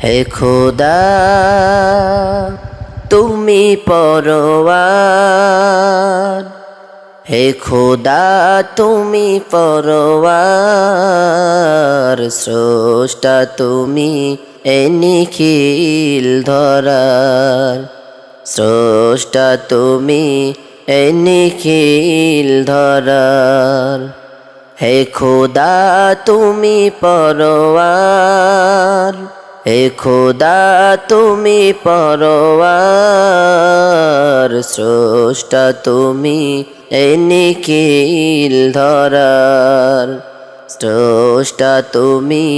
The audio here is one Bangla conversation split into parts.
হে খোদা তুমি পরওয়ার, হে খোদা তুমি পরওয়ার, স্রষ্টা তুমি এ নিখিল ধরার, স্রষ্টা তুমি এ নিখিল ধরার। হে খোদা তুমি পরওয়ার, হে খোদা তুমি পরওয়ার, স্রষ্টা তুমি এ নিখিল ধরার, স্রষ্টা তুমি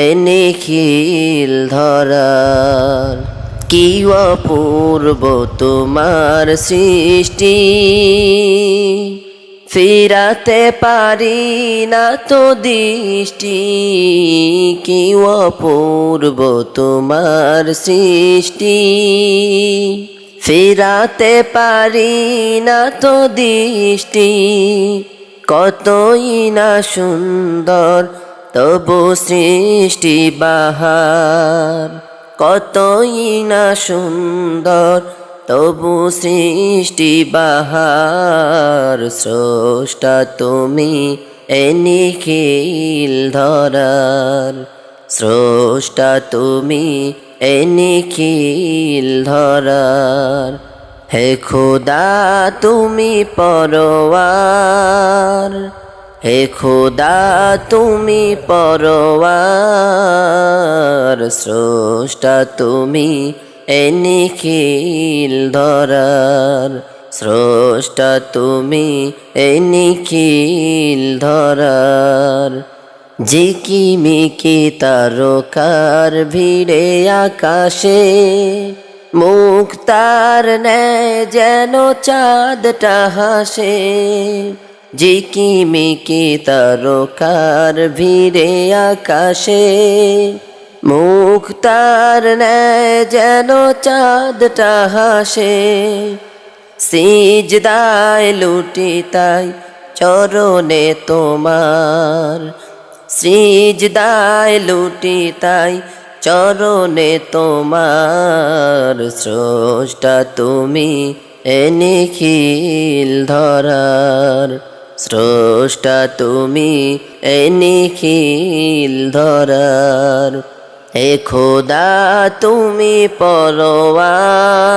এ নিখিল ধরার। কি অপূর্ব তোমার সৃষ্টি, ফিরাতে পারি না তো দৃষ্টি। কি অপূর্ব তোমার সৃষ্টি, ফিরাতে পারি না তো দৃষ্টি। কতই না সুন্দর তবু সৃষ্টি বাহার, কতই না সুন্দর তবু সৃষ্টি বাহার, স্রষ্টা তুমি এ নিখিল ধরার, স্রষ্টা তুমি এ নিখিল ধরার। হে খোদা তুমি পরওয়ার, হে খোদা তুমি পরওয়ার, স্রষ্টা তুমি এ নিখিল ধরার, স্রষ্টা তুমি এ নিখিল ধরার। ঝিকিমিকি তারকার ভিড়ে আকাশে, মুক্তার ন্যায় যেন চাঁদটা হাসে। ঝিকিমিকি তারকার ভিড়ে আকাশে, মুক্তার ন্যায় যেন চাঁদটা হাসে। সিজদায় লুটি তাই চরণে তোমার, সিজদায় লুটি তাই চরণে তোমার, স্রষ্টা তুমি এ নিখিল ধরার, স্রষ্টা তুমি এ নিখিল ধরার। হে খোদা তুমি পরওয়ার,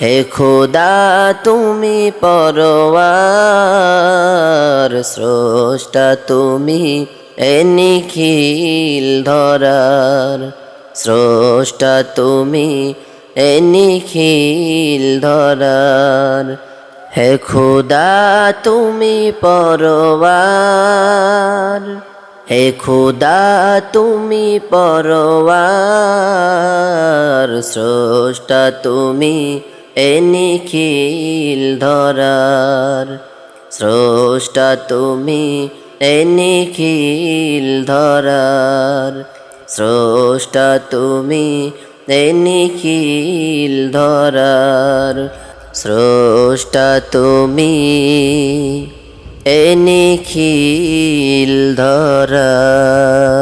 হে খোদা তুমি পরওয়ার, স্রষ্টা তুমি এ নিখিল ধরার, স্রষ্টা তুমি এ নিখিল ধরার। হে খোদা তুমি পরওয়ার, হে খোদা তুমি পরওয়ার, স্রষ্টা তুমি এ নিখিল ধরার, স্রষ্টা তুমি এ নিখিল ধরার, স্রষ্টা তুমি এ নিখিল ধরার, স্রষ্টা তুমি এ নিখিল ধরার।